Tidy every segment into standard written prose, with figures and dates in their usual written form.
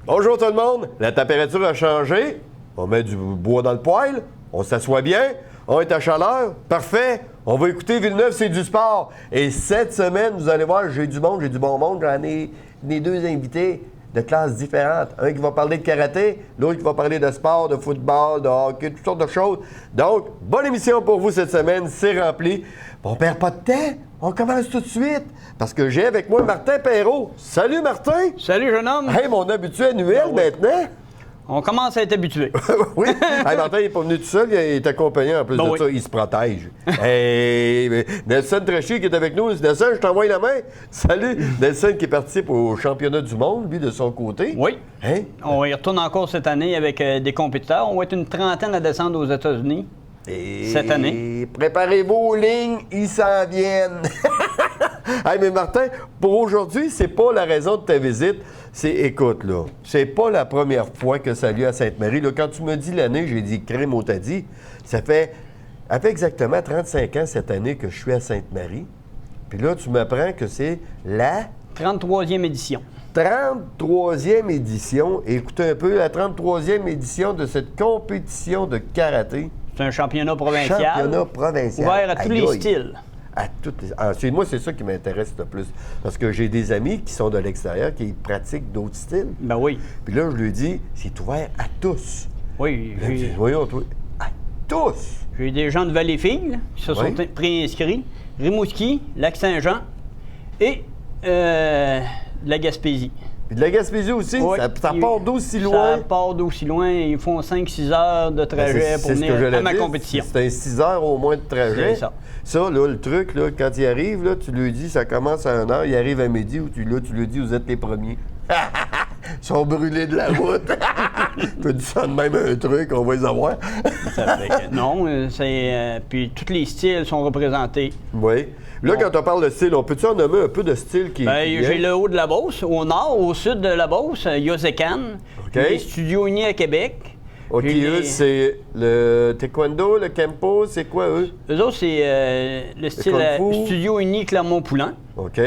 Bonjour tout le monde, la température a changé. On met du bois dans le poêle, on s'assoit bien, on est à chaleur, parfait. On va écouter Villeneuve, c'est du sport. Et cette semaine, vous allez voir, j'ai du monde, j'ai du bon monde. J'en ai les deux invités de classes différentes. Un qui va parler de karaté, l'autre qui va parler de sport, de football, de hockey, toutes sortes de choses. Donc, bonne émission pour vous cette semaine, c'est rempli. On perd pas de temps, on commence tout de suite. Parce que j'ai avec moi Martin Perrault. Salut Martin! Salut jeune homme! Hey, mon habitué annuel maintenant! On commence à être habitué. Oui. Hey, Martin, il n'est pas venu tout seul, il est accompagné en plus de ça, il se protège. Hey, Nelson Trachy qui est avec nous. Nelson, je t'envoie la main. Salut. Nelson qui participe au championnat du monde, lui, de son côté. Oui. Hein? On y retourne encore cette année avec des compétiteurs. On va être une trentaine à descendre aux États-Unis cette année. Préparez-vous aux lignes, ils s'en viennent. Hey, mais Martin, pour aujourd'hui, c'est pas la raison de ta visite. Écoute, là, c'est pas la première fois que ça a lieu à Sainte-Marie. Là, quand tu me dis l'année, j'ai dit crème au t'as dit. Ça fait exactement 35 ans cette année que je suis à Sainte-Marie. Puis là, tu m'apprends que c'est la 33e édition. 33e édition. Écoutez un peu, la 33e édition de cette compétition de karaté. C'est un championnat provincial. Championnat provincial. Ouvert à tous les styles. Moi, c'est ça qui m'intéresse le plus. Parce que j'ai des amis qui sont de l'extérieur, qui pratiquent d'autres styles. Ben oui. Puis là, je lui dis, c'est ouvert à tous. Oui. Là, je dis, voyons, toi, à tous. J'ai des gens de Valleyfield qui se sont préinscrits. Rimouski, Lac-Saint-Jean et la Gaspésie. Puis de la Gaspésie aussi, oui, ça part d'aussi loin. Ça part d'aussi loin. Ils font 5-6 heures de trajet pour venir à ma compétition. C'est un 6 heures au moins de trajet. C'est ça. Ça, là, le truc, là, quand il arrive, là, tu lui dis, ça commence à 1 heure, il arrive à midi, ou tu lui dis, vous êtes les premiers. Ils sont brûlés de la route. Tu dis ça de même un truc, on va les avoir. Non, puis tous les styles sont représentés. Oui. Là, quand on parle de style, on peut-tu en nommer un peu de style qui j'ai le haut de la Beauce. Au nord, au sud de la Beauce, Yosekan. Les Studios Unis à Québec. OK, eux, c'est le taekwondo, le kempo, c'est quoi, eux? Eux autres, c'est le style Studio Uni Clermont-Poulin. OK.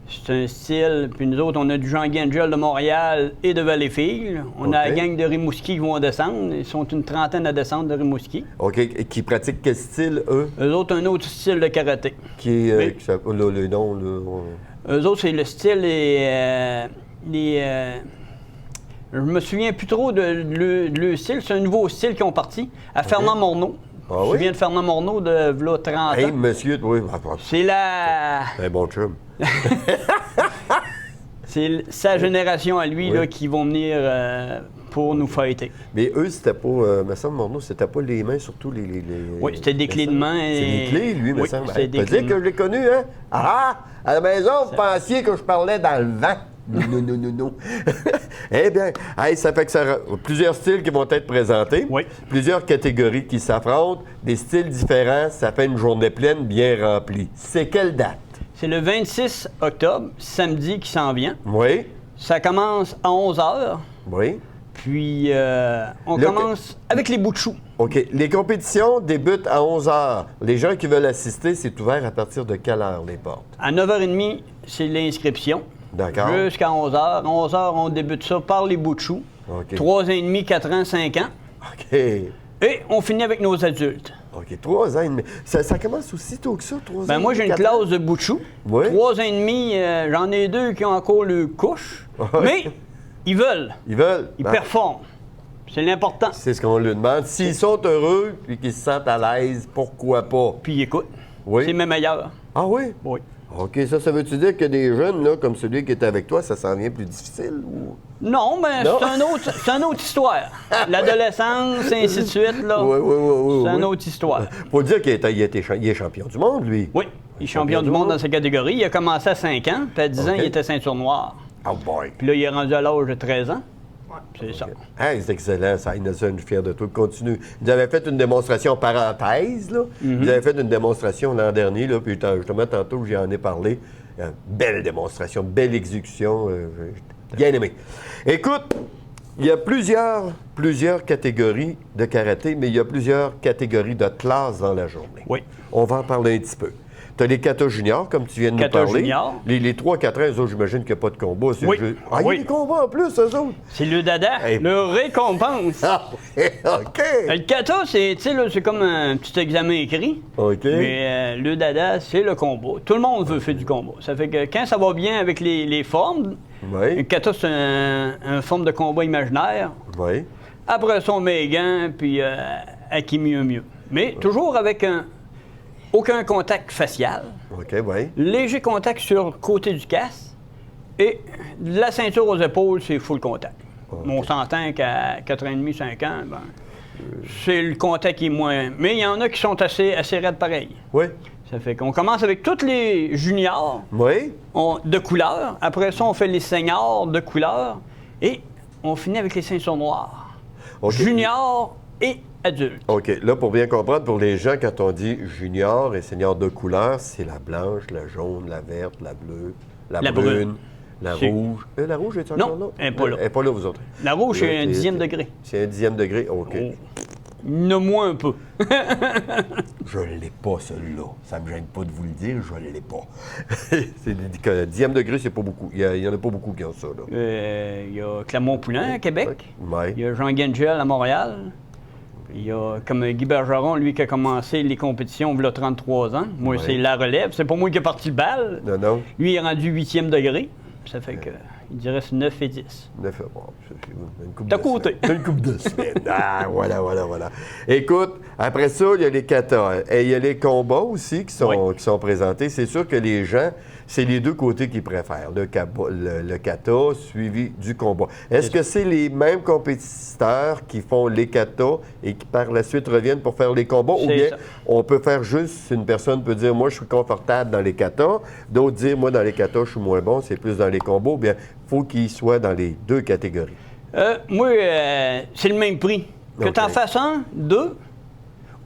C'est un style, puis nous autres, on a du Jean Guangel de Montréal et de Valleyfield. On a la gang de Rimouski qui vont descendre. Ils sont une trentaine à descendre de Rimouski. OK. Et qui pratiquent quel style, eux? Eux autres, un autre style de karaté. Qui est... le nom, là... Eux autres, c'est le style je me souviens plus trop de le style. C'est un nouveau style qu'ils ont parti à Fernand Morneau. Ah oui? Je viens de Fernand Morneau de 30 ans. Hey, monsieur, oui. C'est la... Un bon chum. C'est sa génération à lui là, qui vont venir pour nous fighter. Mais eux, c'était pas... me semble, Morneau, c'était pas les mains, surtout les... Oui, c'était des clés de main. C'est des clés, lui, me semble. C'était des clés dire que je l'ai connu, hein? Ah! À la maison, vous pensiez que je parlais dans le vent. Non. Eh bien, ça fait que plusieurs styles qui vont être présentés, plusieurs catégories qui s'affrontent, des styles différents, ça fait une journée pleine bien remplie. C'est quelle date? C'est le 26 octobre, samedi qui s'en vient. Oui. Ça commence à 11h. Oui. Puis, on commence avec les bouts de chou. OK. Les compétitions débutent à 11h. Les gens qui veulent assister, c'est ouvert à partir de quelle heure, les portes? À 9h30, c'est l'inscription. D'accord. Jusqu'à 11h. 11h, on débute ça par les bouts de chou. OK. 3 ans et demi, 4 ans, 5 ans. OK. Et on finit avec nos adultes. OK. 3 ans et demi. Ça commence aussi tôt que ça, 3 ans? Moi, j'ai une classe de bouts de chou. Oui. 3 ans et demi, j'en ai 2 qui ont encore le couche. Mais ils veulent. Ils veulent. Ils performent. C'est l'important. C'est ce qu'on lui demande. S'ils sont heureux et qu'ils se sentent à l'aise, pourquoi pas? Puis ils écoutent. Oui. C'est mes meilleurs. Ah oui? Oui. OK, ça veut-tu dire que des jeunes, là, comme celui qui était avec toi, ça s'en vient plus difficile? Ou... Non, mais c'est une autre histoire. L'adolescence, et ainsi de suite, là. Oui. C'est une autre histoire. Faut dire qu'il est champion du monde, lui. Oui, il est champion du monde dans sa catégorie. Il a commencé à 5 ans, puis à 10 ans, il était ceinture noire. Oh boy! Puis là, il est rendu à l'âge de 13 ans. C'est ça. Hey, c'est excellent, ça. Nelson, je suis fier de toi. Continue. Vous avez fait une démonstration parenthèse, là. Vous avez fait une démonstration l'an dernier, là, puis justement, tantôt, j'en ai parlé. Belle démonstration, belle exécution. Bien aimé. Écoute, il y a plusieurs catégories de karaté, mais il y a plusieurs catégories de classes dans la journée. Oui. On va en parler un petit peu. Tu as les katas juniors, comme tu viens de nous Kata parler. juniors. Les 3-4 ans, eux autres, j'imagine qu'il n'y a pas de combat. C'est Oui. juste- Ah, il y a Oui. des combats en plus, eux autres. C'est le dada, Hey. le récompense. Ah, OK. Le kata, c'est, tu sais, là, c'est comme un petit examen écrit. OK. Mais le dada, c'est le combat. Tout le monde veut faire du combat. Ça fait que quand ça va bien avec les formes, le Oui. kata, c'est une forme de combat imaginaire. Oui. Après ça, on met les gants, puis à qui mieux. Mais toujours avec aucun contact facial, OK, oui. léger contact sur le côté du casque, et de la ceinture aux épaules, c'est full contact. OK. On s'entend qu'à 4 ans et demi, 5 ans, ben, c'est le contact qui est moins... Mais il y en a qui sont assez raides pareil. Oui. Ça fait qu'on commence avec tous les juniors Oui. de couleur. Après ça, on fait les seniors de couleur. Et on finit avec les ceintures noires. OK. Juniors et adultes. OK. Là, pour bien comprendre, pour les gens, quand on dit junior et senior de couleur, c'est la blanche, la jaune, la verte, la bleue, la La brune, brune. la C'est- rouge. La rouge, est Non, encore là? elle est pas là. Elle n'est pas là, vous autres. La rouge, c'est un OK, 10e OK. degré. C'est un 10e degré? OK. Oh. Nomme-moi un peu. Je ne l'ai pas, celui-là. Ça ne me gêne pas de vous le dire, je ne l'ai pas. C'est 10e degré, c'est pas beaucoup. Il n'y en a pas beaucoup qui ont ça, là. Il y a Clermont-Poulin à Québec. Oui. Il y a Jean Guengel à Montréal. Il y a comme Guy Bergeron, lui, qui a commencé les compétitions il y a 33 ans. Moi, Ouais. c'est la relève. C'est pas moi qui ai parti le bal. Non, non. Lui, il est rendu 8e degré. Ça fait que il dirait 9 et 10. 9 bon, c'est une coupe D'à de côté. semaine. Une coupe de semaine. Ah, voilà. Écoute, après ça, il y a les katas. Et il y a les combats aussi qui sont présentés. C'est sûr que les gens, c'est les deux côtés qu'ils préfèrent. Le kata suivi du combat. Est-ce que c'est les mêmes compétiteurs qui font les katas et qui par la suite reviennent pour faire les combats? Ou C'est bien ça. on peut faire juste, une personne peut dire, moi, je suis confortable dans les katas. D'autres dire, moi, dans les katas, je suis moins bon, c'est plus dans les combats. Ou bien, il faut qu'ils soient dans les deux catégories. Moi, c'est le même prix. Que OK. tu en fasses un, deux,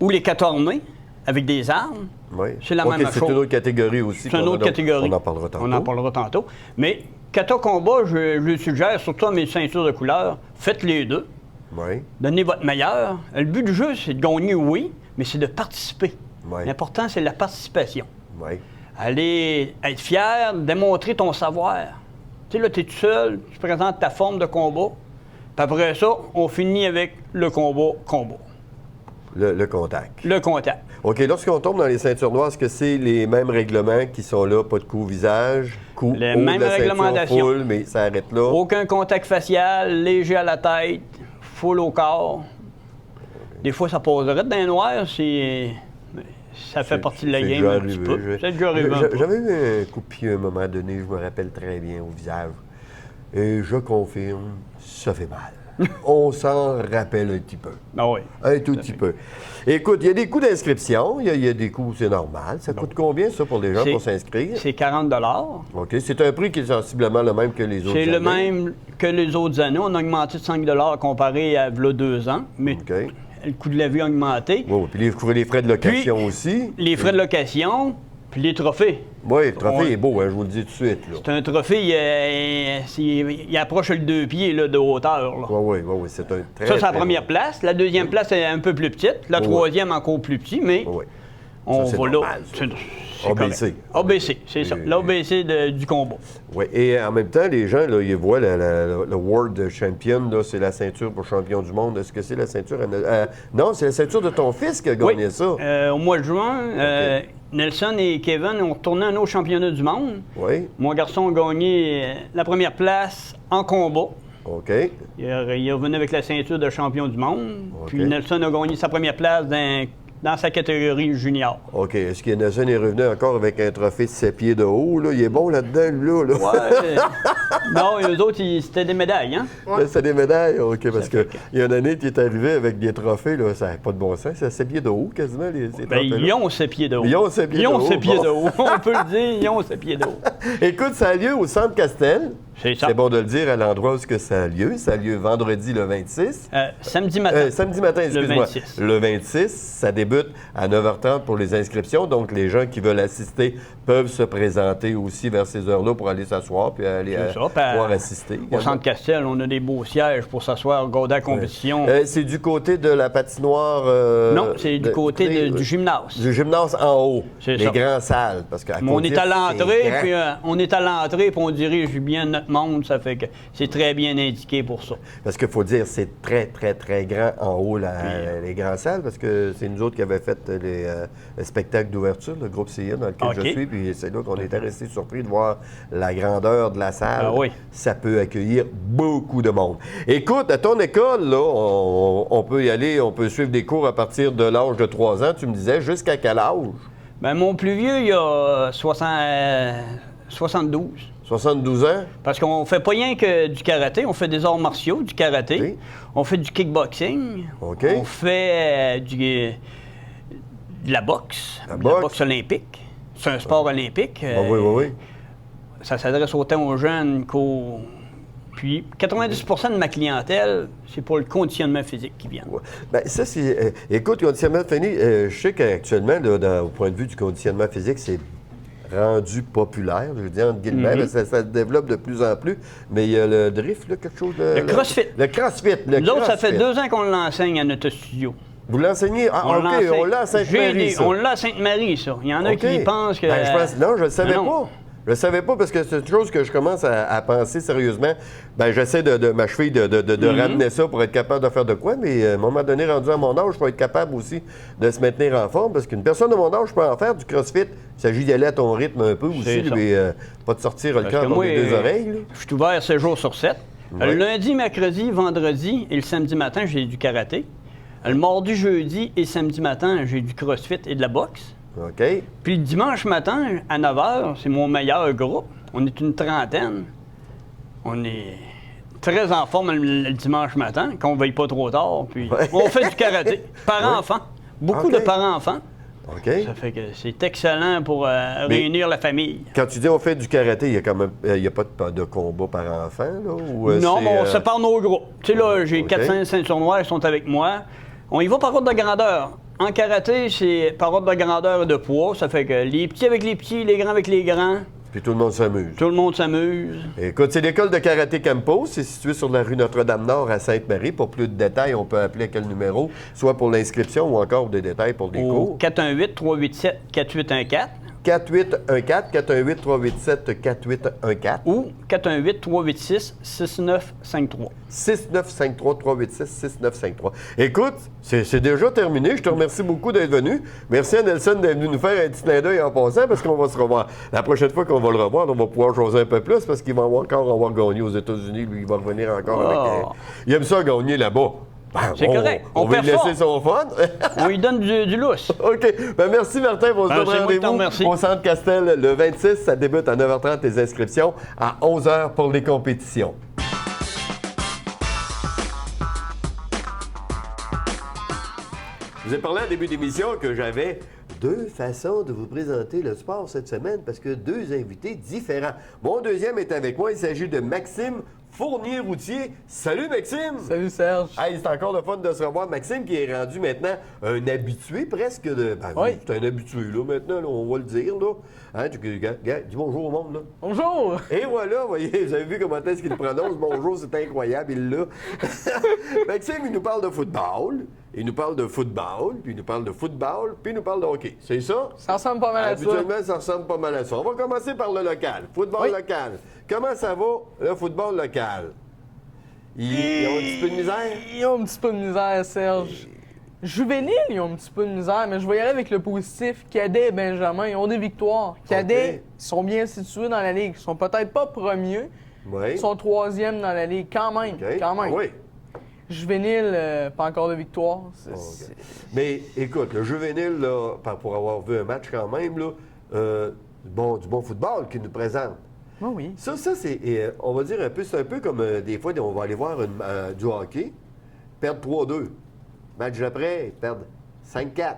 ou les 4 armés, avec des armes, Oui. c'est la OK, même c'est chose. une autre catégorie aussi. C'est une autre catégorie. On en parlera tantôt. On en parlera tantôt. Mais kata combat, je le suggère, surtout à mes ceintures de couleur, faites les deux. Oui. Donnez votre meilleur. Le but du jeu, c'est de gagner, oui, mais c'est de participer. Oui. L'important, c'est la participation. Oui. Aller être fier, démontrer ton savoir. Tu sais, là, tu es tout seul, tu présentes ta forme de combat. Puis après ça, on finit avec le combat. Le contact. Le contact. OK, lorsqu'on tombe dans les ceintures noires, est-ce que c'est les mêmes règlements qui sont là? Pas de coup-visage, coup Les haut de mêmes la ceinture, réglementations. full, mais ça arrête là. Aucun contact facial, léger à la tête, full au corps. Des fois, ça poserait dans le noir, ça fait partie de la C'est game déjà un petit arrivé. peu. C'est déjà arrivé un peu. J'avais eu un coup de pied à un moment donné, je me rappelle très bien, au visage. Et je confirme, ça fait mal. On s'en rappelle un petit peu. Ah oui. Un tout petit peu. Écoute, il y a des coûts d'inscription, il y a des coûts, c'est normal. Ça coûte combien, ça, pour les gens, C'est- pour s'inscrire? C'est 40 OK. C'est un prix qui est sensiblement le même que les autres C'est le années. même que les autres années. On a augmenté de 5 comparé à v'là 2 ans, mais OK. le coût de la vie a augmenté. Oui, puis les frais de location aussi. Les frais de location, puis les trophées. Oui, le trophée Ouais. est beau, hein, je vous le dis tout de suite. Là. C'est un trophée, il approche le 2 pieds là, de hauteur. là. Oui, c'est un très, Ça, c'est la très première beau. place. La deuxième place est un peu plus petite. La Oui. troisième, encore plus petit, mais Oui. on Ça, c'est va là. normal, ça. C'est ABC. correct. ABC, c'est ça. L'ABC du combat. Oui, et en même temps, les gens, là, ils voient le World Champion, là, c'est la ceinture pour champion du monde. Est-ce que c'est la ceinture? Non, c'est la ceinture de ton fils qui a gagné Oui. ça. Au mois de juin, Nelson et Kevin ont retourné un autre championnat du monde. Oui, Mon garçon a gagné la première place en combat. OK. Il est revenu avec la ceinture de champion du monde. OK. Puis Nelson a gagné sa première place dans sa catégorie junior. OK. Est-ce que Nelson est revenu encore avec un trophée de 7 pieds de haut? Là? Il est bon là-dedans, lui, là. Ouais. Non, eux autres, c'était des médailles, hein? Là, c'est des médailles, OK, parce fait qu'il y a une année, tu es arrivé avec des trophées, là, ça n'a pas de bon sens. C'est à 7 pieds de haut, quasiment, ces Ben, trophées-là. ils ont 7 pieds de haut. Ils ont 7 pieds Ils de ont haut, 7 pieds bon. de haut. On peut le dire, ils ont 7 pieds de haut. Écoute, ça a lieu au Centre Castel. C'est ça. C'est bon de le dire à l'endroit où est-ce que ça a lieu. Ça a lieu vendredi le 26. Samedi matin. Samedi matin, excuse-moi. 26. Le 26, ça débute à 9h30 pour les inscriptions. Donc, les gens qui veulent assister peuvent se présenter aussi vers ces heures-là pour aller s'asseoir puis aller pouvoir assister. Au Centre Castel, on a des beaux sièges pour s'asseoir, regarder la compétition. C'est du côté de la patinoire... non, c'est du côté du gymnase. Du gymnase en haut. C'est les ça. grandes salles. Parce qu'à Mais on est à l'entrée, c'est grand. puis on est à l'entrée, puis on dirige bien notre monde. Ça fait que c'est très bien indiqué pour ça. Parce qu'il faut dire, c'est très, très, très grand en haut, les grandes salles, parce que c'est nous autres qui avions fait les spectacles d'ouverture, le groupe CIA dans lequel je suis, puis c'est là qu'on était resté surpris de voir la grandeur de la salle. Ah oui. Ça peut accueillir beaucoup de monde. Écoute, à ton école, là, on peut y aller, on peut suivre des cours à partir de l'âge de 3 ans, tu me disais, jusqu'à quel âge? Ben, mon plus vieux, il a 72. 72 ans? Parce qu'on fait pas rien que du karaté, on fait des arts martiaux, du karaté, Oui. on fait du kickboxing, OK. on fait de la boxe, La de boxe. la boxe olympique. C'est un sport olympique. Oui, oui, oui. Ça s'adresse autant aux jeunes qu'aux... Puis 90 de ma clientèle, c'est pour le conditionnement physique qui vient. Ouais. Ben, ça, c'est. Écoute, conditionnement physique, je sais qu'actuellement, là, au point de vue du conditionnement physique, c'est rendu populaire, je veux dire, entre guillemets, Mm-hmm. ça se développe de plus en plus. Mais il y a le drift, là, quelque chose de. Le CrossFit. Le CrossFit. Nous autres, ça fait 2 ans qu'on l'enseigne à notre studio. Vous l'enseignez? Ah, OK, l'enseigne. on l'a à Sainte-Marie, ça. On l'a à Sainte-Marie, ça. Il y en a OK. qui pensent que... Ben, non, je ne le savais non. pas. Je ne savais pas parce que c'est une chose que je commence à penser sérieusement. Ben, j'essaie de m'achever de ramener ça pour être capable de faire de quoi, mais à un moment donné, rendu à mon âge, je peux être capable aussi de se maintenir en forme parce qu'une personne de mon âge peut en faire du CrossFit. Il s'agit d'y aller à ton rythme un peu aussi, C'est ça. mais pas de sortir le Parce cœur que dans moi, les deux oreilles. Là. je suis ouvert 7 jours sur 7. Ouais. Le lundi, mercredi, vendredi et le samedi matin, j'ai du karaté. Le mardi, jeudi et samedi matin, j'ai du CrossFit et de la boxe. OK? Puis le dimanche matin, à 9 h, c'est mon meilleur groupe. On est une trentaine. On est très en forme le dimanche matin, qu'on ne veille pas trop tard. Puis Ouais. on fait du karaté. Parents-enfants. Beaucoup OK. de parents-enfants. OK? Ça fait que c'est excellent pour réunir la famille. Quand tu dis on fait du karaté, il y a quand même il y a pas de combat par enfant, là? Ou, Non, c'est, mais on sépare nos groupes. Tu sais, là, j'ai OK. 400 ceintures noires qui sont avec moi. On y va par ordre de grandeur. En karaté, c'est par ordre de grandeur et de poids. Ça fait que les petits avec les petits, les grands avec les grands. Puis tout le monde s'amuse. Tout le monde s'amuse. Écoute, c'est l'école de karaté Campo. C'est situé sur la rue Notre-Dame-Nord à Sainte-Marie. Pour plus de détails, on peut appeler à quel numéro, soit pour l'inscription ou encore des détails pour des Au cours. 418-387-4814 481-4, ou 418-386-6953. 6953-386-6953. Écoute, c'est déjà terminé. Je te remercie beaucoup d'être venu. Merci à Nelson d'être venu nous faire un petit clin d'œil en passant parce qu'on va se revoir. La prochaine fois qu'on va le revoir, on va pouvoir choisir un peu plus parce qu'il va encore avoir gagné aux États-Unis. Lui, il va revenir encore avec... il aime ça gagner là-bas. Ben, C'est correct. On va lui laisser son fun. On lui donne du lousse. OK. Ben, merci, Martin. On se donne c'est moi qui t'en rendez-vous remercie. au Centre Castel le 26. Ça débute à 9h30, les inscriptions, à 11h pour les compétitions. Je vous ai parlé en début d'émission que j'avais 2 façons de vous présenter le sport cette semaine parce que 2 invités différents. Mon deuxième est avec moi. Il s'agit de Maxime Fournier-Routier. Salut, Maxime! Salut Serge. Hey, c'est encore le fun de se revoir. Maxime qui est rendu maintenant un habitué presque de... Ben, Oui. c'est un habitué, là, maintenant, là, on va le dire, là. Hein, dis bonjour au monde, là. Bonjour. Et voilà, voyez, vous avez vu comment est-ce qu'il prononce. Bonjour, c'est incroyable, il l'a. Maxime, il nous parle de football, il nous parle de football, puis il nous parle de football, puis il nous parle de hockey. C'est ça? Ça ressemble pas mal à ça. Habituellement, ça ressemble pas mal à ça. On va commencer par le local. Football Oui. local. Comment ça va, le football local? Ils ont un petit peu de misère? Ils ont un petit peu de misère, Serge. Juvénile, ils ont un petit peu de misère, mais je vais y aller avec le positif. Cadet et Benjamin, ils ont des victoires. Cadet, ils sont bien situés dans la ligue. Ils sont peut-être pas premiers, Oui. ils sont 3e dans la ligue. Quand même, OK. quand même. Oui. Juvénile, pas encore de victoire. OK. Mais écoute, le juvénile, là, pour avoir vu un match quand même, là, du bon football qu'il nous présente. Oh oui. Ça c'est, on va dire un peu, c'est un peu comme des fois, on va aller voir du hockey, perdre 3-2. Match d'après, perdre 5-4.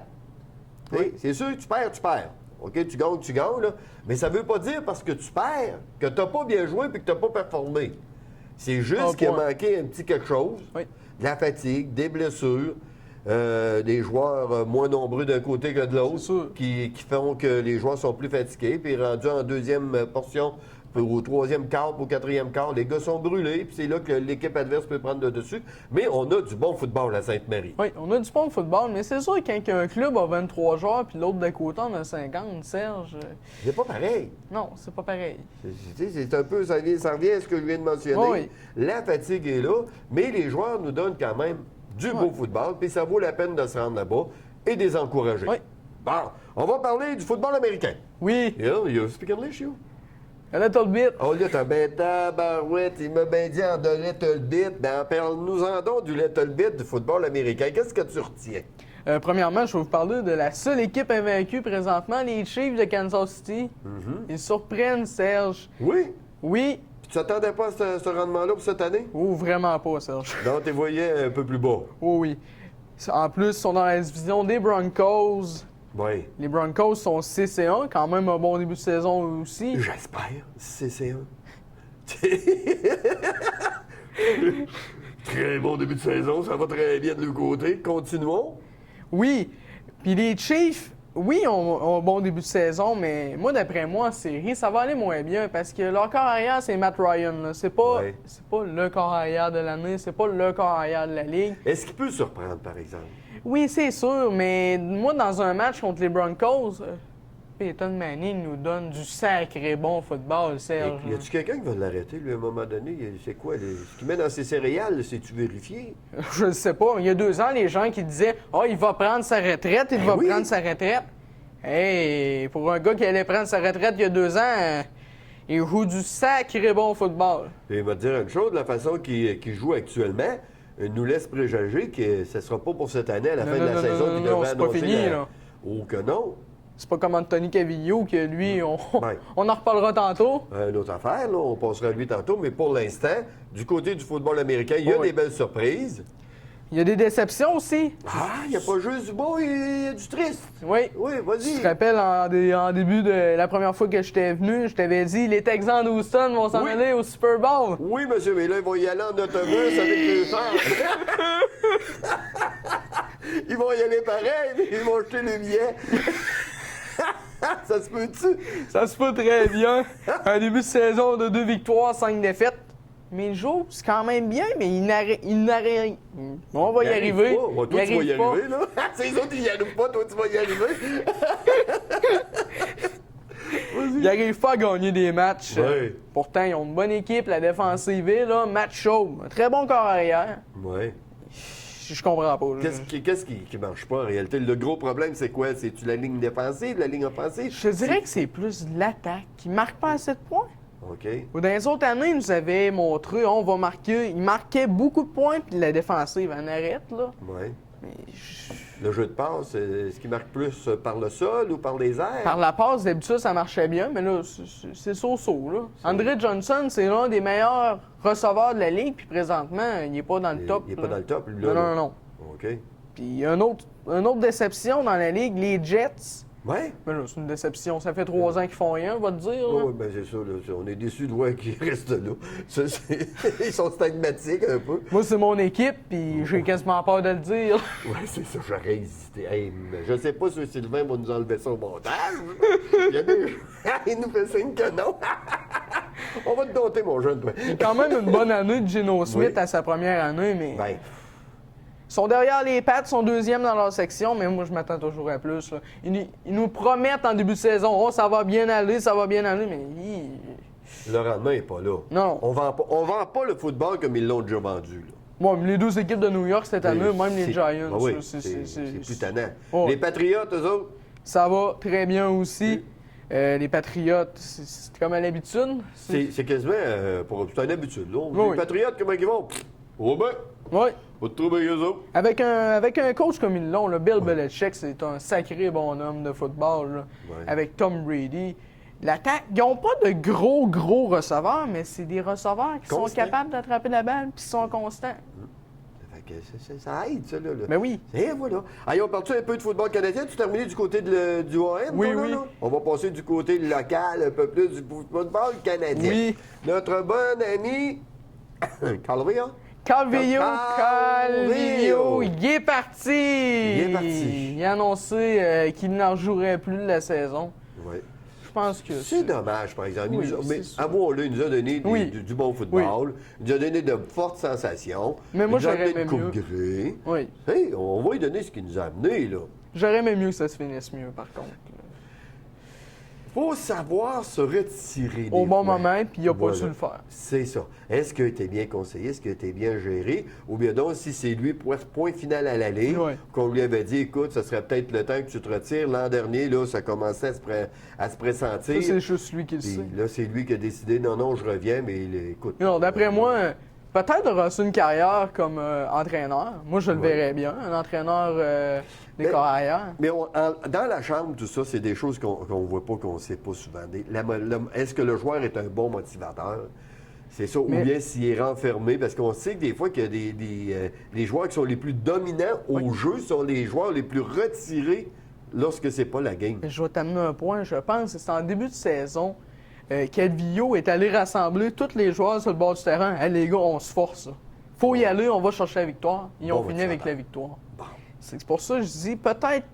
Oui. C'est sûr que tu perds. OK, tu gagnes, là. Mais ça veut pas dire parce que tu perds que tu n'as pas bien joué et que tu n'as pas performé. C'est juste qu'il a manqué un petit quelque chose. Oui. De la fatigue, des blessures, des joueurs moins nombreux d'un côté que de C'est l'autre sûr. qui font que les joueurs sont plus fatigués. Puis rendus en deuxième portion, au troisième quart, au quatrième quart, les gars sont brûlés. Puis c'est là que l'équipe adverse peut prendre le dessus. Mais on a du bon football à Sainte-Marie. Oui, on a du bon football, mais c'est sûr que quand un club a 23 joueurs puis l'autre de côté en a 50, Serge, C'est pas pareil. non, c'est pas pareil. C'est un peu, ça revient à ce que je viens de mentionner. Oui. La fatigue est là, mais les joueurs nous donnent quand même du beau football, puis ça vaut la peine de se rendre là-bas et de les encourager. Oui. Bon, on va parler du football américain. Oui, You speak English, you? a little bit. Oh là, t'as ben tabarouette, il m'a bien dit en de little bit. Ben, parle-nous-en donc du little bit du football américain. Qu'est-ce que tu retiens? Premièrement, je vais vous parler de la seule équipe invaincue présentement, les Chiefs de Kansas City. Ils surprennent, Serge. Oui? Oui, Puis tu t'attendais pas à ce rendement-là pour cette année? ou vraiment pas, Serge. Donc, tu voyais un peu plus bas. Oui, oui. En plus, ils sont dans la division des Broncos. Oui. Les Broncos sont 6-1, quand même un bon début de saison aussi. J'espère. C'est un. Très bon début de saison, ça va très bien de leur côté. Continuons. Oui, puis les Chiefs, oui, ont un bon début de saison, mais moi, d'après moi, en série, ça va aller moins bien parce que leur corps arrière, c'est Matt Ryan. Là. C'est pas, Ouais. c'est pas le corps arrière de l'année, c'est pas le corps arrière de la Ligue. Est-ce qu'il peut surprendre, par exemple? Oui, c'est sûr, mais moi, dans un match contre les Broncos, Peyton Manning nous donne du sacré bon football, Serge. Y a-tu quelqu'un qui va l'arrêter, lui, à un moment donné? C'est quoi? Ce qu'il met dans ses céréales, c'est-tu vérifié? Je ne sais pas. Il y a 2 ans, les gens qui disaient « Ah, il va prendre sa retraite, il Ben va oui. prendre sa retraite. » Hey, pour un gars qui allait prendre sa retraite il y a 2 ans, il joue du sacré bon football. Et il va te dire une chose, la façon qu'il joue actuellement nous laisse préjuger que ce ne sera pas pour cette année, à la Non, fin non, de la non, saison, non, qu'il non, devrait c'est pas annoncer fini, là. Oh que non! C'est pas comme Anthony Cavillo que lui, Ouais. on en reparlera tantôt. Une autre affaire, là, on passera à lui tantôt, mais pour l'instant, du côté du football américain, il y a Oui. des belles surprises. Il y a des déceptions aussi. Ah, il n'y a pas juste du beau, il y a du triste. Oui. Oui, Tu vas-y. te rappelles, en début de la première fois que j'étais venu, je t'avais dit les Texans d'Houston vont s'en Oui. aller au Super Bowl. Oui, monsieur, mais là, ils vont y aller en autobus avec les fans. Ils vont y aller pareil, mais ils vont jeter les billets. Ça se peut-tu? Ça se peut très bien. Un début de saison de 2 victoires, 5 défaites. Mais le jour, c'est quand même bien, mais il n'arrive. On va y arriver. Pas. Ouais, toi, Il tu vas y arrive pas. arriver, là. C'est les autres, ils n'y arrivent pas, toi, tu vas y arriver. Ils n'arrivent pas à gagner des matchs. Ouais. Pourtant, ils ont une bonne équipe, la défensive est là, match chaud. Un très bon corps arrière. Oui. Je comprends pas. Qu'est-ce qui marche pas en réalité? Le gros problème, c'est quoi? C'est-tu la ligne défensive, la ligne offensive? Je te dirais que c'est plus l'attaque qui marque pas assez de points. OK. Dans les autres années, ils nous avaient montré, on va marquer. Ils marquaient beaucoup de points, puis la défensive en arrête, là. Oui. Mais Le jeu de passe, est-ce qu'il marque plus par le sol ou par les airs? par la passe, d'habitude, ça marchait bien, mais là, c'est so-so, là. André Johnson, c'est l'un des meilleurs receveurs de la Ligue, puis présentement, il est pas dans le top. Il n'est là. pas dans le top, lui, Non, là. non, non. OK. Puis il y a une autre déception dans la Ligue, les Jets. Ouais. Mais là, c'est une déception. Ça fait 3 ans qu'ils font rien, on va te dire. là. Oui, ben c'est ça, là. On est déçus de voir qu'ils restent là. Ça, ils sont stagmatiques un peu. Moi, c'est mon équipe, puis j'ai quasiment peur de le dire. Oui, c'est ça, j'aurais hésité. Hey, mais je sais pas si Sylvain va nous enlever ça au montage. Il, y a des... Il nous fait signe que non. On va te dompter, mon jeune, toi. Quand même une bonne année de Geno Smith Oui. à sa première année, mais Ben, ils sont derrière les Pats, ils sont deuxième dans leur section, mais moi, je m'attends toujours à plus. Là. Ils nous promettent en début de saison, oh, ça va bien aller, mais le rendement n'est pas là. Non. On vend pas le football comme ils l'ont déjà vendu, là. Bon, mais les 2 équipes de New York cette année, même les C'est- Giants, Ben oui, ça, c'est plus tannant. Oh. Les Patriotes, eux autres, ça va très bien aussi. Les Patriotes, c'est comme à l'habitude. c'est quasiment c'est une habitude, là. Oui. Les Patriotes, comment ils vont? Oh ben, Oui. pas de trouble avec eux autres. Avec un coach comme ils l'ont, là, Bill Belichick, c'est un sacré bonhomme de football. Là. Ouais. Avec Tom Brady. L'attaque, ils n'ont pas de gros receveurs, mais c'est des receveurs qui sont Constant. capables d'attraper la balle puis qui sont constants. Fait que ça aide, ça, là. Mais oui. Et voilà. Allez, on parle un peu de football canadien. Tu terminé du côté du OM? Oui, toi, oui. là? On va passer du côté local, un peu plus du football canadien. Oui. Notre bon ami, Calvia. Calvillo, Calvillo. il est parti! Il est parti. Il a annoncé qu'il n'en jouerait plus de la saison. Oui. Je pense que C'est dommage, par exemple. Oui, Mais c'est sûr. avouons-le, il nous a donné Oui. du bon football. Il nous a donné de fortes sensations. Mais moi, il nous a j'aurais amené aimé une coupe Grey. Oui. Hey, on va lui donner ce qu'il nous a amené, là. J'aurais aimé mieux que ça se finisse mieux, par contre. Faut savoir se retirer Au des bon fois. moment, puis il n'a pas Voilà. su le faire. C'est ça. Est-ce qu'il était bien conseillé? Est-ce qu'il était bien géré? Ou bien donc, si c'est lui, point final à la ligne, Ouais. qu'on lui avait dit, écoute, ça serait peut-être le temps que tu te retires. L'an dernier, là, ça commençait à se pressentir. Ça, c'est juste lui qui le Puis sait. là, c'est lui qui a décidé, non, je reviens, mais écoute. Non, d'après moi, peut-être aura une carrière comme entraîneur. Moi, je le Ouais. verrais bien, un entraîneur des Mais- carrières. Mais dans la chambre, tout ça, c'est des choses qu'on ne voit pas, qu'on ne sait pas souvent. Est-ce que le joueur est un bon motivateur? C'est ça. Mais- Ou bien s'il est renfermé, parce qu'on sait que des fois, qu'il y a les joueurs qui sont les plus dominants au jeu sont les joueurs les plus retirés lorsque c'est pas la game. Mais je vais t'amener un point. Je pense que c'est en début de saison. Calvillo est allé rassembler tous les joueurs sur le bord du terrain. Hey, les gars, on se force. Là. Faut y aller, on va chercher la victoire. Ils ont Bon fini avec motivateur. la victoire. Bon. C'est pour ça que je dis peut-être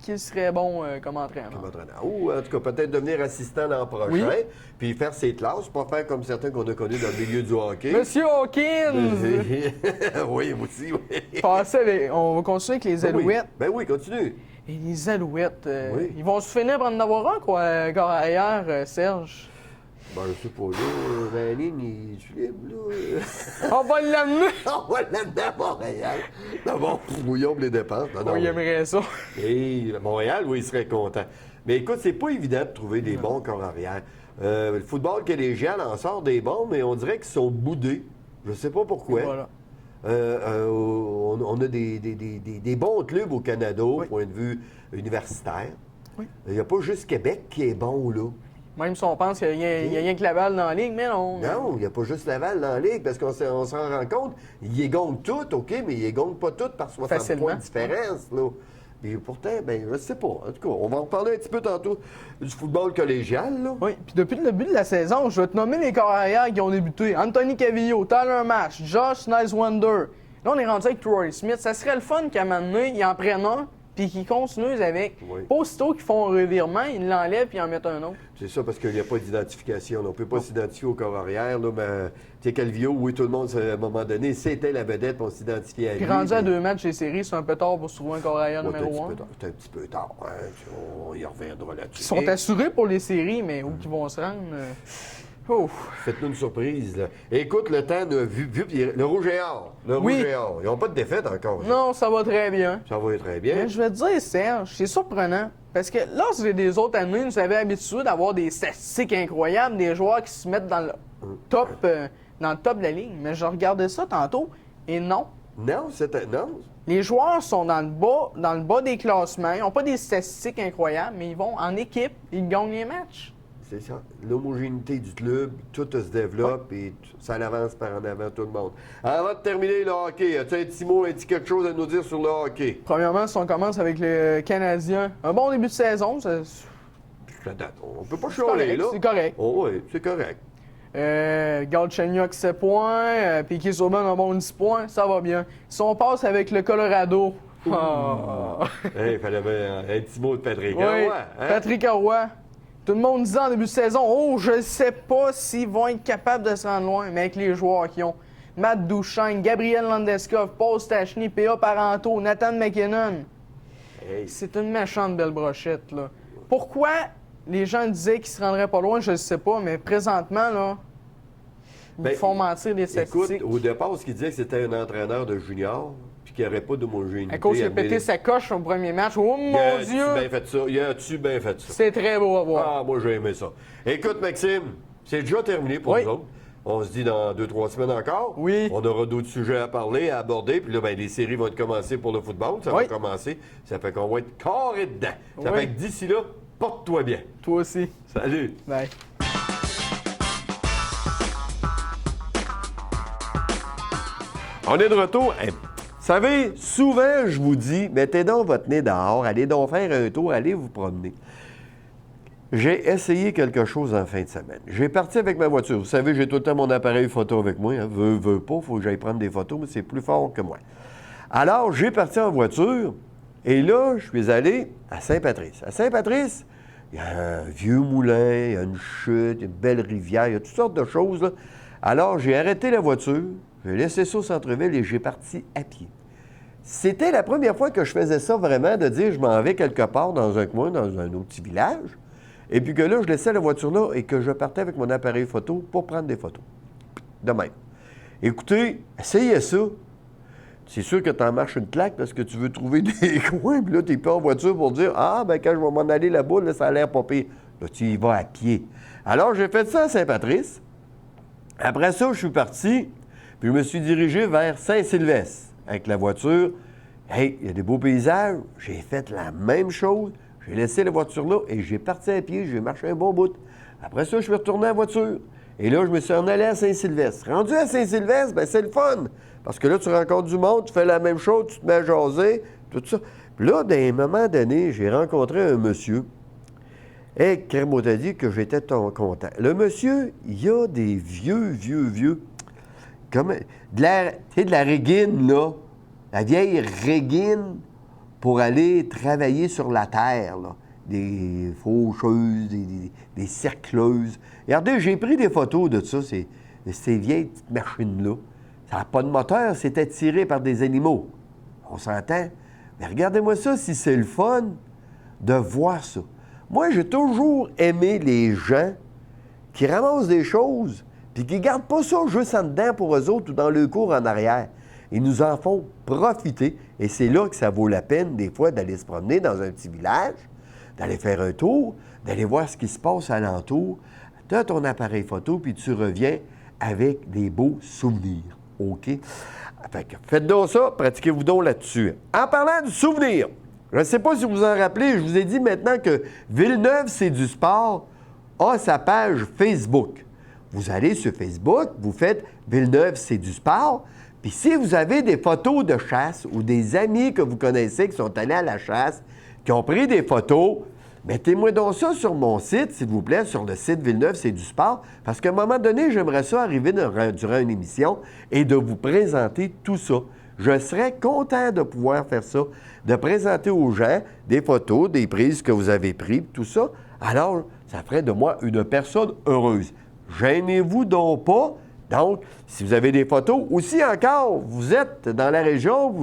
qu'il serait bon comme entraîneur. Comme entraîneur. Ou en tout cas, peut-être devenir assistant l'an prochain, Oui. puis faire ses classes, pas faire comme certains qu'on a connus dans le milieu du hockey. Monsieur Hawkins! Oui, moi aussi, oui. On va continuer avec les Ben oui. Alouettes. Ben oui, continue. Et les Alouettes, Oui. ils vont se finir par en avoir un, quoi, encore ailleurs, Serge. Ben, je sais pas, là, la ligne est libre, là. On va l'amener! On va l'amener à Montréal. D'abord, bouillon pour les dépenses. Non, non, Oui, il aimerait ça. Et Montréal, oui, il serait content. Mais écoute, c'est pas évident de trouver des bons corps arrière. Le football collégial en sort des bons, mais on dirait qu'ils sont boudés. Je sais pas pourquoi. Voilà. On a des bons clubs au Canada, au point de vue universitaire. Oui. Il n'y a pas juste Québec qui est bon, là. Même si on pense qu'il n'y a rien que la balle dans la ligue, mais non. Non, il n'y a pas juste Laval dans la ligue, parce qu'on s'en rend compte. Il les gagne toutes, OK, mais il les gagne pas toutes par 60 Facilement. points de différence, là. Et pourtant, ben, je sais pas. En tout cas, on va en reparler un petit peu tantôt du football collégial, là. Oui, puis depuis le début de la saison, je vais te nommer les corps arrière qui ont débuté. Anthony Calvillo, Tyler Mash, Josh Nice-Wonder. Là, on est rendu avec Troy Smith. Ça serait le fun qu'à un moment donné, ils en prennent un, puis qu'ils continuent avec. Oui. Pas aussitôt qu'ils font un revirement, ils l'enlèvent puis ils en mettent un autre. C'est ça, parce qu'il n'y a pas d'identification. On ne peut pas s'identifier au corps arrière, là. Ben, tu sais, Calvillo, oui, tout le monde, à un moment donné, c'était la vedette, on s'identifiait à lui. Puis rendu à mais- 2 matchs des séries, c'est un peu tard pour se trouver un corps arrière Ouais, numéro 1. c'est un petit peu tard, hein. On y reviendra là-dessus. Ils sont assurés pour les séries, mais où ils vont se rendre? Ouf. Faites-nous une surprise, là. Écoute, le temps de puis le Rouge et Or. Le Oui. Rouge et Or. Ils n'ont pas de défaite encore. Non, ça va très bien. Ça va très bien. Mais je vais te dire, Serge, c'est surprenant. Parce que lorsque des autres années, nous avions habitué d'avoir des statistiques incroyables, des joueurs qui se mettent dans le top, de la ligne. Mais je regardais ça tantôt, et non. Non, non. Les joueurs sont dans le bas des classements. Ils n'ont pas des statistiques incroyables, mais ils vont en équipe, ils gagnent les matchs. C'est ça. L'homogénéité du club, tout se développe et ça avance par en avant tout le monde. Avant de terminer le hockey, as-tu un petit mot, un petit quelque chose à nous dire sur le hockey? Premièrement, si on commence avec les Canadiens, un bon début de saison, Ça date. On peut pas chialer, là. c'est correct. Oh oui, c'est correct. Galchenyuk 7 points, Piquet Souban un bon 10 points, ça va bien. Si on passe avec le Colorado, Il fallait bien un petit mot de Patrick. oui, Ouais, hein? Patrick Roy. Tout le monde disait en début de saison, oh, je sais pas s'ils vont être capables de se rendre loin, mais avec les joueurs qui ont Matt Duchesne, Gabriel Landeskov, Paul Stachny, P.A. Parenteau, Nathan McKinnon. Hey, C'est une méchante belle brochette, là. Pourquoi les gens disaient qu'ils se rendraient pas loin, je ne sais pas, mais présentement, là, ils Ben, font mentir des écoute, statistiques. au départ, ce qu'il disait que c'était un entraîneur de junior, puis qu'il n'y aurait pas d'homogénéité. À cause qu'il a amenée- pété sa coche au premier match. Oh Il mon a-tu Dieu! bien fait ça? Il a-tu bien fait ça? C'est très beau à voir. Ah, moi, j'ai aimé ça. Écoute, Maxime, c'est déjà terminé pour Oui. nous autres. On se dit dans 2-3 semaines encore. Oui. On aura d'autres sujets à parler, à aborder. Puis là, ben, les séries vont être commencées pour le football. Ça Oui. va commencer. Ça fait qu'on va être carré dedans. Ça Oui. fait que d'ici là, porte-toi bien. Toi aussi. Salut! Bye. On est de retour. Hey, savez, souvent, je vous dis, mettez donc votre nez dehors, allez donc faire un tour, allez vous promener. J'ai essayé quelque chose en fin de semaine. J'ai parti avec ma voiture. Vous savez, j'ai tout le temps mon appareil photo avec moi. Hein. Veux pas, il faut que j'aille prendre des photos, mais c'est plus fort que moi. Alors, j'ai parti en voiture, et là, je suis allé à Saint-Patrice. À Saint-Patrice, il y a un vieux moulin, il y a une chute, il y a une belle rivière, il y a toutes sortes de choses, là. Alors, j'ai arrêté la voiture, j'ai laissé ça au centre-ville et j'ai parti à pied. C'était la première fois que je faisais ça vraiment, de dire je m'en vais quelque part dans un coin, dans un autre petit village, et puis que là, je laissais la voiture là et que je partais avec mon appareil photo pour prendre des photos. De même. Écoutez, essayez ça. C'est sûr que tu en marches une claque parce que tu veux trouver des coins, puis là, tu n'es pas en voiture pour dire ah, ben quand je vais m'en aller là-bas, là, ça a l'air pas pire. Là, tu y vas à pied. Alors, j'ai fait ça à Saint-Patrice. Après ça, je suis parti, puis je me suis dirigé vers Saint-Sylvestre avec la voiture. Hey, il y a des beaux paysages. J'ai fait la même chose. J'ai laissé la voiture là et j'ai parti à pied. J'ai marché un bon bout. Après ça, je suis retourné en voiture. Et là, je me suis en allé à Saint-Sylvestre. Rendu à Saint-Sylvestre, bien, c'est le fun. Parce que là, tu rencontres du monde, tu fais la même chose, tu te mets à jaser, tout ça. Puis là, à un moment donné, j'ai rencontré un monsieur. Et Kermo t'a dit que j'étais content. Le monsieur, il a des vieux, comme de la régine, là. La vieille régine pour aller travailler sur la terre, là. Des faucheuses, des cercleuses. Regardez, j'ai pris des photos de ça, ces vieilles petites machines-là. Ça n'a pas de moteur, c'était tiré par des animaux. On s'entend? Mais regardez-moi ça, si c'est le fun de voir ça. Moi, j'ai toujours aimé les gens qui ramassent des choses puis qui ne gardent pas ça juste en dedans pour eux autres ou dans le cours en arrière. Ils nous en font profiter. Et c'est là que ça vaut la peine, des fois, d'aller se promener dans un petit village, d'aller faire un tour, d'aller voir ce qui se passe alentour. Tu as ton appareil photo, puis tu reviens avec des beaux souvenirs. OK? Fait que faites donc ça, pratiquez-vous donc là-dessus. En parlant du souvenir, je ne sais pas si vous vous en rappelez, je vous ai dit maintenant que Villeneuve, c'est du sport, a sa page Facebook. Vous allez sur Facebook, vous faites Villeneuve, c'est du sport, puis si vous avez des photos de chasse ou des amis que vous connaissez qui sont allés à la chasse, qui ont pris des photos, mettez-moi donc ça sur mon site, s'il vous plaît, sur le site Villeneuve, c'est du sport, parce qu'à un moment donné, j'aimerais ça arriver durant une émission et de vous présenter tout ça. Je serais content de pouvoir faire ça, de présenter aux gens des photos, des prises que vous avez prises, tout ça. Alors, ça ferait de moi une personne heureuse. Gênez-vous donc pas. Donc, si vous avez des photos, aussi encore, vous êtes dans la région,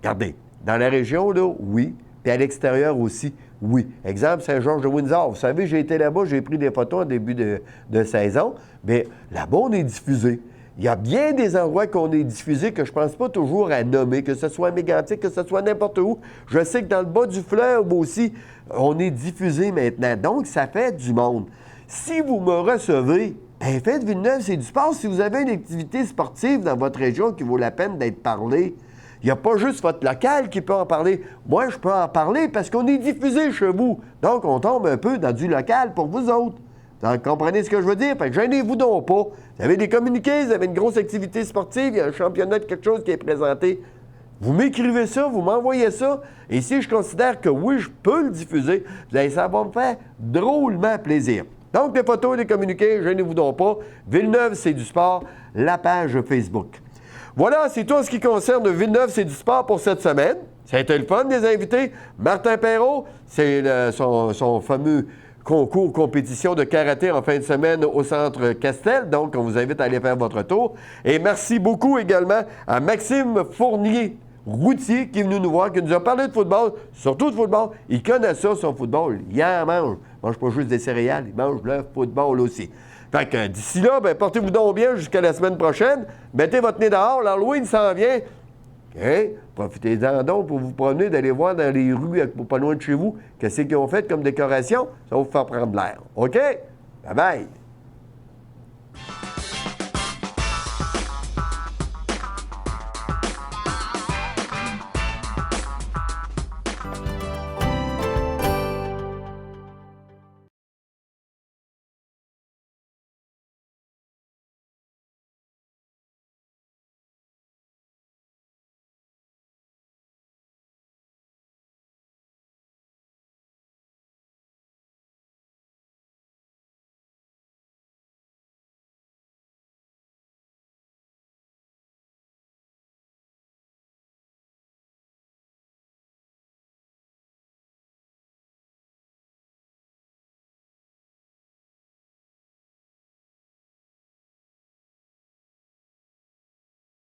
regardez, dans la région, là, oui, puis à l'extérieur aussi, oui. Exemple, Saint-Georges-de-Windsor. Vous savez, j'ai été là-bas, j'ai pris des photos en début de saison, mais là-bas, on est diffusé. Il y a bien des endroits qu'on est diffusé que je ne pense pas toujours à nommer, que ce soit à Mégantic, que ce soit n'importe où. Je sais que dans le bas du fleuve aussi, on est diffusé maintenant. Donc, ça fait du monde. Si vous me recevez, bien, faites Villeneuve, c'est du sport. Si vous avez une activité sportive dans votre région qui vaut la peine d'être parlée, il n'y a pas juste votre local qui peut en parler. Moi, je peux en parler parce qu'on est diffusé chez vous. Donc, on tombe un peu dans du local pour vous autres. Vous comprenez ce que je veux dire? Fait que gênez-vous donc pas. Vous avez des communiqués, vous avez une grosse activité sportive, il y a un championnat de quelque chose qui est présenté. Vous m'écrivez ça, vous m'envoyez ça, et si je considère que oui, je peux le diffuser, bien, ça va me faire drôlement plaisir. Donc, des photos, des communiqués, gênez-vous donc pas. Villeneuve, c'est du sport, la page Facebook. Voilà, c'est tout ce qui concerne Villeneuve, c'est du sport pour cette semaine. Ça a été le fun des invités. Martin Perrault, c'est son fameux concours, compétition de karaté en fin de semaine au Centre Castel. Donc, on vous invite à aller faire votre tour. Et merci beaucoup également à Maxime Fournier-Routier qui est venu nous voir, qui nous a parlé de football, surtout de football. Il connaît ça, son football. Il en mange. Il mange pas juste des céréales, il mange le football aussi. Fait que d'ici là, ben, portez-vous donc bien jusqu'à la semaine prochaine. Mettez votre nez dehors, l'Halloween s'en vient. Hein? Profitez-en donc pour vous promener, d'aller voir dans les rues pas loin de chez vous qu'est-ce qu'ils ont fait comme décoration. Ça va vous faire prendre l'air. OK? Bye bye!